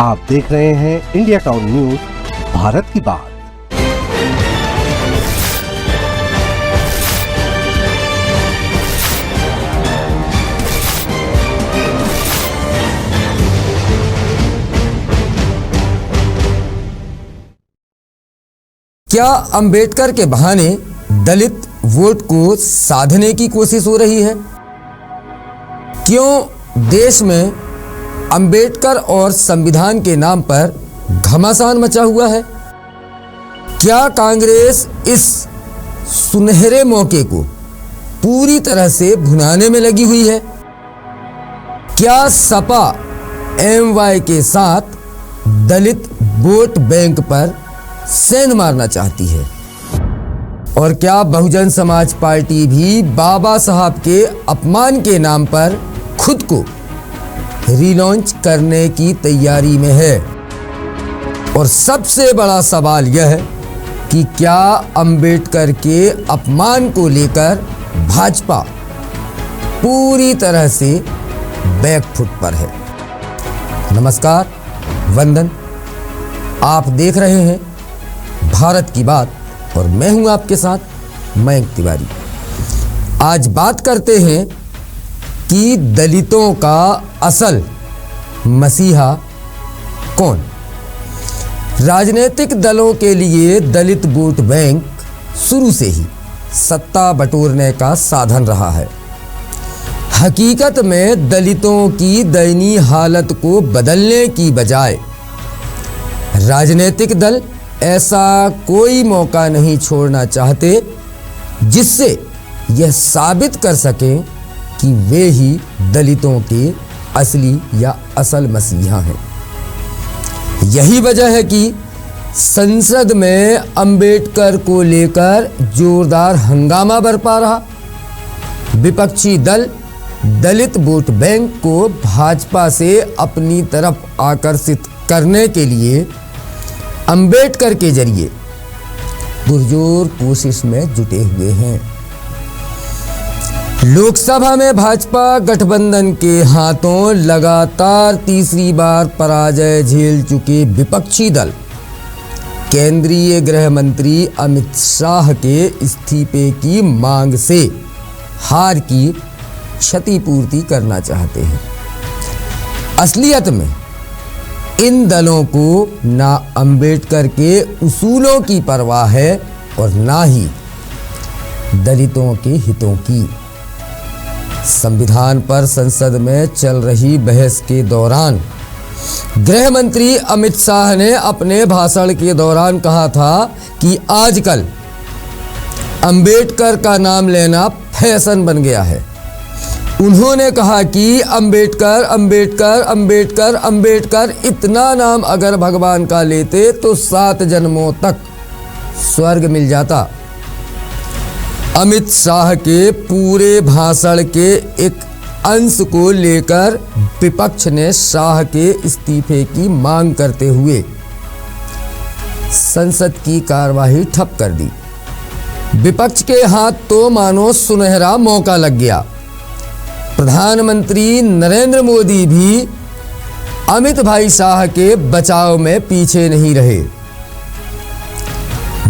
आप देख रहे हैं इंडिया टाउन न्यूज, भारत की बात। क्या अंबेडकर के बहाने दलित वोट को साधने की कोशिश हो रही है? क्यों देश में अंबेडकर और संविधान के नाम पर घमासान मचा हुआ है? क्या कांग्रेस इस सुनहरे मौके को पूरी तरह से भुनाने में लगी हुई है? क्या सपा एमवाई के साथ दलित वोट बैंक पर सेंध मारना चाहती है? और क्या बहुजन समाज पार्टी भी बाबा साहब के अपमान के नाम पर खुद को रिलॉन्च करने की तैयारी में है? और सबसे बड़ा सवाल यह है कि क्या अंबेडकर के अपमान को लेकर भाजपा पूरी तरह से बैकफुट पर है? नमस्कार, वंदन। आप देख रहे हैं भारत की बात और मैं हूं आपके साथ मयंक तिवारी। आज बात करते हैं कि दलितों का असल मसीहा कौन? राजनीतिक दलों के लिए दलित वोट बैंक शुरू से ही सत्ता बटोरने का साधन रहा है। हकीकत में दलितों की दयनीय हालत को बदलने की बजाय राजनीतिक दल ऐसा कोई मौका नहीं छोड़ना चाहते जिससे यह साबित कर सकें कि वे ही दलितों के असली या असल मसीहा हैं। यही वजह है कि संसद में अंबेडकर को लेकर जोरदार हंगामा बरपा रहा। विपक्षी दल दलित वोट बैंक को भाजपा से अपनी तरफ आकर्षित करने के लिए अंबेडकर के जरिए पुरजोर कोशिश में जुटे हुए हैं। लोकसभा में भाजपा गठबंधन के हाथों लगातार तीसरी बार पराजय झेल चुके विपक्षी दल केंद्रीय गृह मंत्री अमित शाह के इस्तीफे की मांग से हार की क्षतिपूर्ति करना चाहते हैं। असलियत में इन दलों को ना अंबेडकर के उसूलों की परवाह है और ना ही दलितों के हितों की। संविधान पर संसद में चल रही बहस के दौरान गृह मंत्री अमित शाह ने अपने भाषण के दौरान कहा था कि आजकल अंबेडकर का नाम लेना फैशन बन गया है। उन्होंने कहा कि अंबेडकर अंबेडकर अंबेडकर अंबेडकर इतना नाम अगर भगवान का लेते तो 7 जन्मों तक स्वर्ग मिल जाता। अमित शाह के पूरे भाषण के एक अंश को लेकर विपक्ष ने शाह के इस्तीफे की मांग करते हुए संसद की कार्यवाही ठप कर दी। विपक्ष के हाथ तो मानो सुनहरा मौका लग गया। प्रधानमंत्री नरेंद्र मोदी भी अमित भाई शाह के बचाव में पीछे नहीं रहे।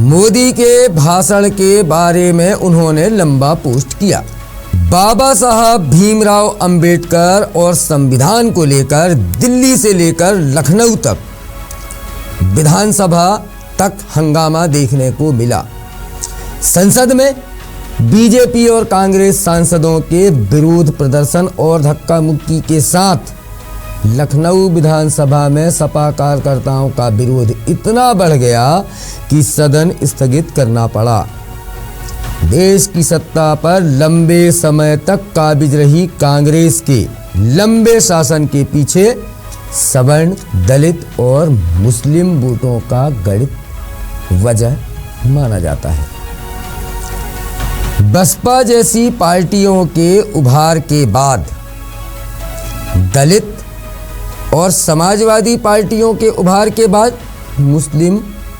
मोदी के भाषण के बारे में उन्होंने लंबा पोस्ट किया। बाबा साहब भीमराव अंबेडकर और संविधान को लेकर दिल्ली से लेकर लखनऊ तक विधानसभा तक हंगामा देखने को मिला। संसद में बीजेपी और कांग्रेस सांसदों के विरोध प्रदर्शन और धक्का मुक्की के साथ लखनऊ विधानसभा में सपा कार्यकर्ताओं का विरोध इतना बढ़ गया कि सदन स्थगित करना पड़ा। देश की सत्ता पर लंबे समय तक काबिज रही कांग्रेस के लंबे शासन के पीछे सवर्ण, दलित और मुस्लिम वोटों का गणित वजह माना जाता है। बसपा जैसी पार्टियों के उभार के बाद दलित और समाजवादी पार्टियों के उभार के बाद मुस्लिम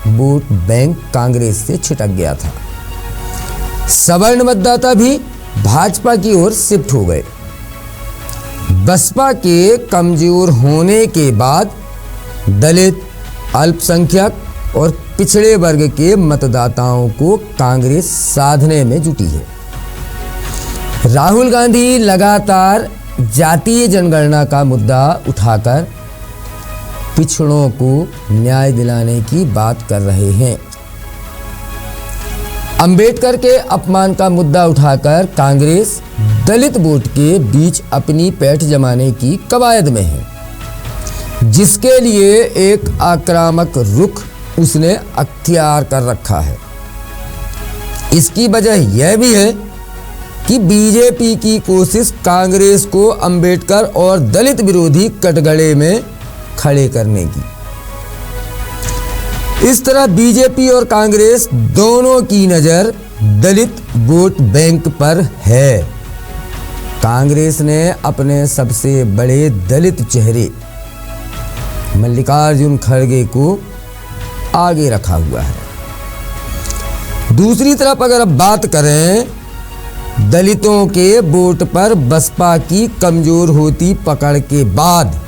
वोट बैंक कांग्रेस से छिटक गया था। सवर्ण मतदाता भी भाजपा की ओर शिफ्ट हो गए। बसपा के कमजोर होने के बाद दलित, अल्पसंख्यक और पिछड़े वर्ग के मतदाताओं को कांग्रेस साधने में जुटी है। राहुल गांधी लगातार जातीय जनगणना का मुद्दा उठाकर पिछड़ों को न्याय दिलाने की बात कर रहे हैं। अंबेडकर के अपमान का मुद्दा उठाकर कांग्रेस दलित वोट के बीच अपनी पैठ जमाने की कवायद में है, जिसके लिए एक आक्रामक रुख उसने अख्तियार कर रखा है। इसकी वजह यह भी है कि बीजेपी की कोशिश कांग्रेस को अंबेडकर और दलित विरोधी कटघरे में खड़े करने की। इस तरह बीजेपी और कांग्रेस दोनों की नजर दलित वोट बैंक पर है। कांग्रेस ने अपने सबसे बड़े दलित चेहरे मल्लिकार्जुन खड़गे को आगे रखा हुआ है। दूसरी तरफ अगर अब बात करें दलितों के वोट पर बसपा की कमजोर होती पकड़ के बाद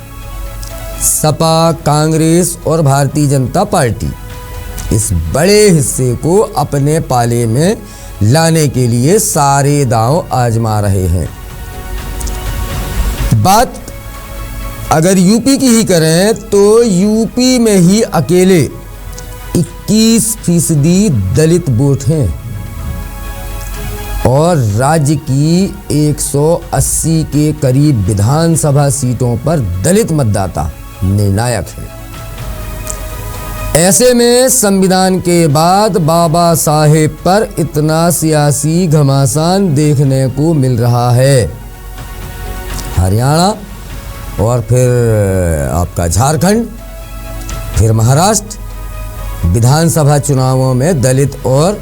सपा, कांग्रेस और भारतीय जनता पार्टी इस बड़े हिस्से को अपने पाले में लाने के लिए सारे दांव आजमा रहे हैं। बात अगर यूपी की ही करें तो यूपी में ही अकेले 21% दलित वोट हैं और राज्य की 180 के करीब विधानसभा सीटों पर दलित मतदाता निर्णायक है। ऐसे में संविधान के बाद बाबा साहेब पर इतना सियासी घमासान देखने को मिल रहा है। हरियाणा और फिर आपका झारखंड, फिर महाराष्ट्र विधानसभा चुनावों में दलित और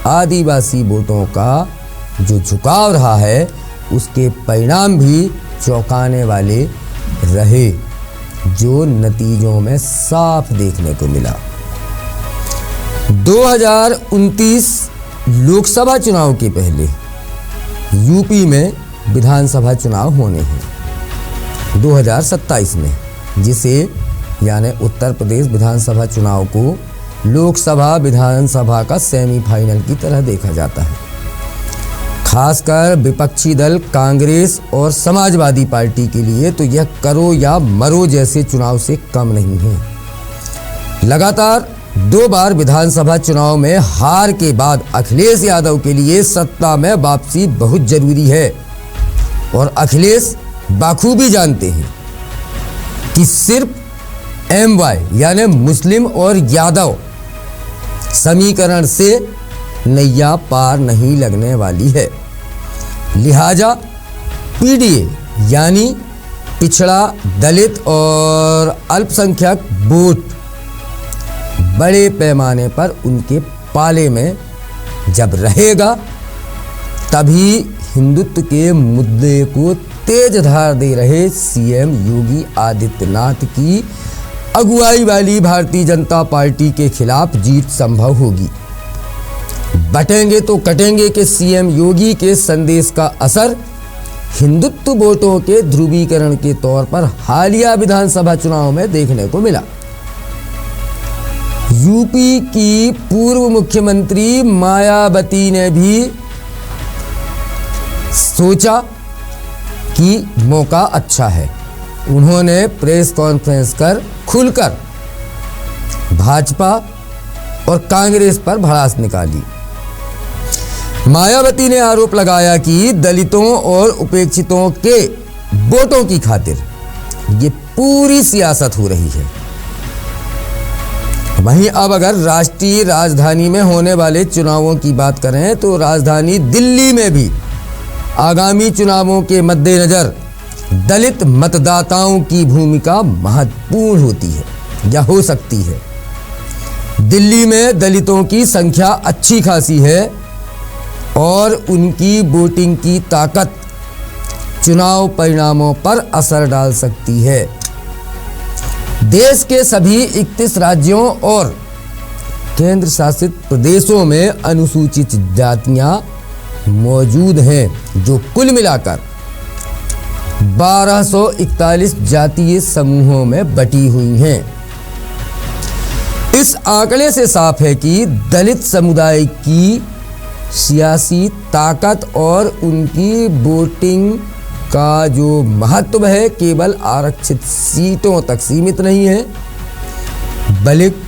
आदिवासी वोटों का जो झुकाव रहा है उसके परिणाम भी चौंकाने वाले रहे, जो नतीजों में साफ देखने को मिला। 2029 लोकसभा चुनाव के पहले यूपी में विधानसभा चुनाव होने हैं 2027 में, जिसे यानी उत्तर प्रदेश विधानसभा चुनाव को लोकसभा विधानसभा का सेमीफाइनल की तरह देखा जाता है। खासकर विपक्षी दल कांग्रेस और समाजवादी पार्टी के लिए तो यह करो या मरो जैसे चुनाव से कम नहीं है। लगातार 2 बार विधानसभा चुनाव में हार के बाद अखिलेश यादव के लिए सत्ता में वापसी बहुत जरूरी है और अखिलेश बाखूबी जानते हैं कि सिर्फ MY यानी मुस्लिम और यादव समीकरण से नैया पार नहीं लगने वाली है। लिहाजा PDA यानी पिछड़ा, दलित और अल्पसंख्यक वोट बड़े पैमाने पर उनके पाले में जब रहेगा तभी हिंदुत्व के मुद्दे को तेज धार दे रहे CM योगी आदित्यनाथ की अगुवाई वाली भारतीय जनता पार्टी के खिलाफ जीत संभव होगी। बटेंगे तो कटेंगे के CM योगी के संदेश का असर हिंदुत्व वोटों के ध्रुवीकरण के तौर पर हालिया विधानसभा चुनाव में देखने को मिला। यूपी की पूर्व मुख्यमंत्री मायावती ने भी सोचा कि मौका अच्छा है। उन्होंने प्रेस कॉन्फ्रेंस कर खुलकर भाजपा और कांग्रेस पर भड़ास निकाली। मायावती ने आरोप लगाया कि दलितों और उपेक्षितों के वोटों की खातिर ये पूरी सियासत हो रही है। वहीं अब अगर राष्ट्रीय राजधानी में होने वाले चुनावों की बात करें तो राजधानी दिल्ली में भी आगामी चुनावों के मद्देनजर दलित मतदाताओं की भूमिका महत्वपूर्ण होती है या हो सकती है। दिल्ली में दलितों की संख्या अच्छी खासी है और उनकी वोटिंग की ताकत चुनाव परिणामों पर असर डाल सकती है। देश के सभी 31 राज्यों और केंद्र शासित प्रदेशों में अनुसूचित जातियां मौजूद हैं, जो कुल मिलाकर 1241 जातीय समूहों में बटी हुई हैं। इस आंकड़े से साफ है कि दलित समुदाय की सियासी ताकत और उनकी वोटिंग का जो महत्व है केवल आरक्षित सीटों तक सीमित नहीं है, बल्कि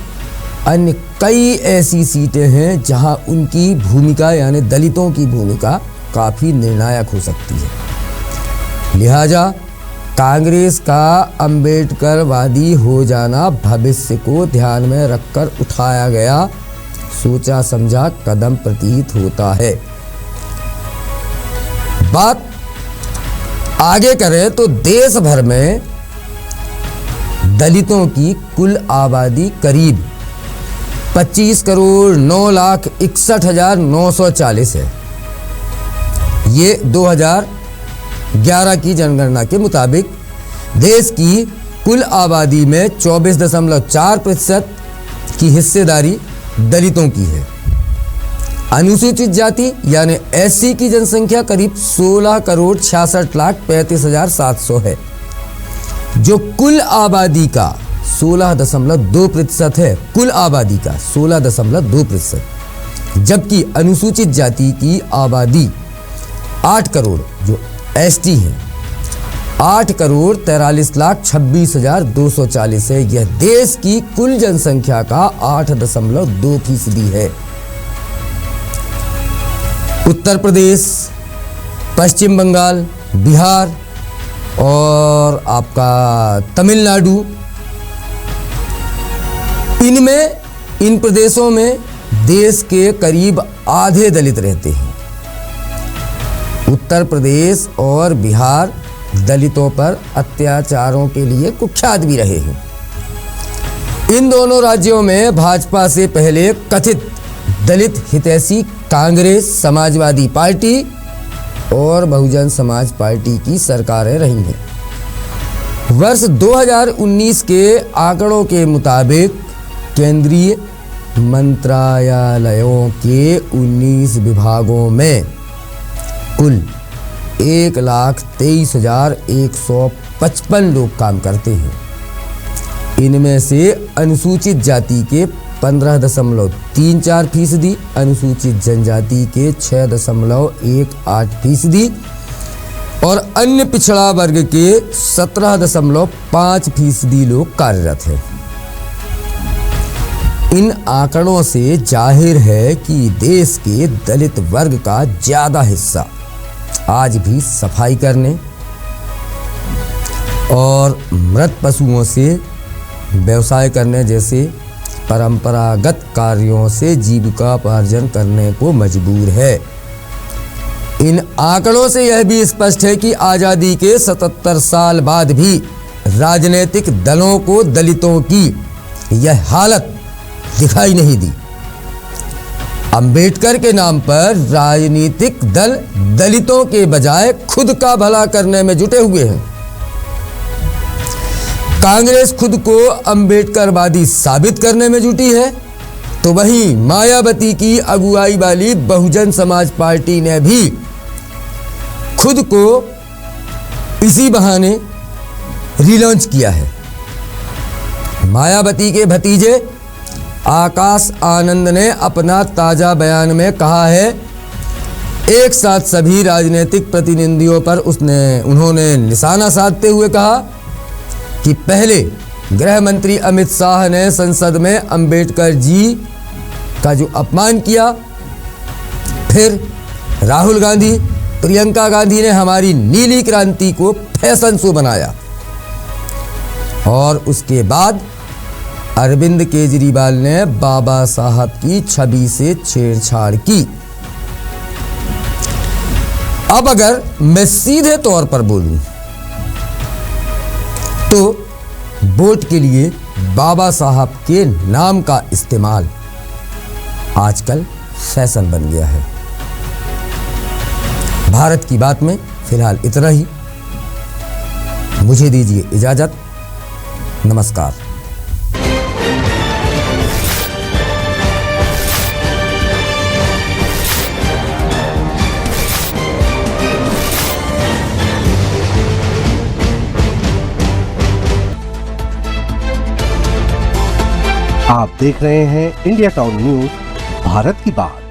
अन्य कई ऐसी सीटें हैं जहां उनकी भूमिका यानी दलितों की भूमिका काफ़ी निर्णायक हो सकती है। लिहाजा कांग्रेस का अम्बेडकरवादी हो जाना भविष्य को ध्यान में रखकर उठाया गया सोचा समझा कदम प्रतीत होता है। बात आगे करें तो देश भर में दलितों की कुल आबादी करीब 25,09,61,940 है। ये 2011 की जनगणना के मुताबिक देश की कुल आबादी में 24.4% की हिस्सेदारी दलितों की है। अनुसूचित जाति यानी एससी की जनसंख्या करीब 16,66,35,700 है, जो कुल आबादी का 16.2% है। कुल आबादी का 16.2%, जबकि अनुसूचित जाति की आबादी 8 करोड़ जो एसटी है 8,43,26,240 है। यह देश की कुल जनसंख्या का 8.2% है। उत्तर प्रदेश, पश्चिम बंगाल, बिहार और आपका तमिलनाडु, इन प्रदेशों में देश के करीब आधे दलित रहते हैं। उत्तर प्रदेश और बिहार दलितों पर अत्याचारों के लिए कुख्यात भी रहे हैं। इन दोनों राज्यों में भाजपा से पहले कथित दलित हितैषी कांग्रेस, समाजवादी पार्टी और बहुजन समाज पार्टी की सरकारें रही हैं। वर्ष 2019 के आंकड़ों के मुताबिक केंद्रीय मंत्रालयों के 19 विभागों में कुल 1,23,155 लोग काम करते हैं। इनमें से अनुसूचित जाति के 15.34%, अनुसूचित जनजाति के 6.18% और अन्य पिछड़ा वर्ग के 17.5% लोग कार्यरत हैं। इन आंकड़ों से जाहिर है कि देश के दलित वर्ग का ज़्यादा हिस्सा आज भी सफाई करने और मृत पशुओं से व्यवसाय करने जैसे परंपरागत कार्यों से जीविकोपार्जन करने को मजबूर है। इन आंकड़ों से यह भी स्पष्ट है कि आज़ादी के 77 साल बाद भी राजनीतिक दलों को दलितों की यह हालत दिखाई नहीं दी। अंबेडकर के नाम पर राजनीतिक दल दलितों के बजाय खुद का भला करने में जुटे हुए हैं। कांग्रेस खुद को अंबेडकरवादी साबित करने में जुटी है, तो वहीं मायावती की अगुवाई वाली बहुजन समाज पार्टी ने भी खुद को इसी बहाने रिलॉन्च किया है। मायावती के भतीजे आकाश आनंद ने अपना ताजा बयान में कहा है, एक साथ सभी राजनीतिक प्रतिनिधियों पर उन्होंने निशाना साधते हुए कहा कि पहले गृह मंत्री अमित शाह ने संसद में अंबेडकर जी का जो अपमान किया, फिर राहुल गांधी, प्रियंका गांधी ने हमारी नीली क्रांति को फैशन शो बनाया और उसके बाद अरविंद केजरीवाल ने बाबा साहब की छवि से छेड़छाड़ की। अब अगर मैं सीधे तौर पर बोलूं तो वोट के लिए बाबा साहब के नाम का इस्तेमाल आजकल फैशन बन गया है। भारत की बात में फिलहाल इतना ही। मुझे दीजिए इजाजत। नमस्कार। आप देख रहे हैं इंडिया टाउन न्यूज, भारत की बात।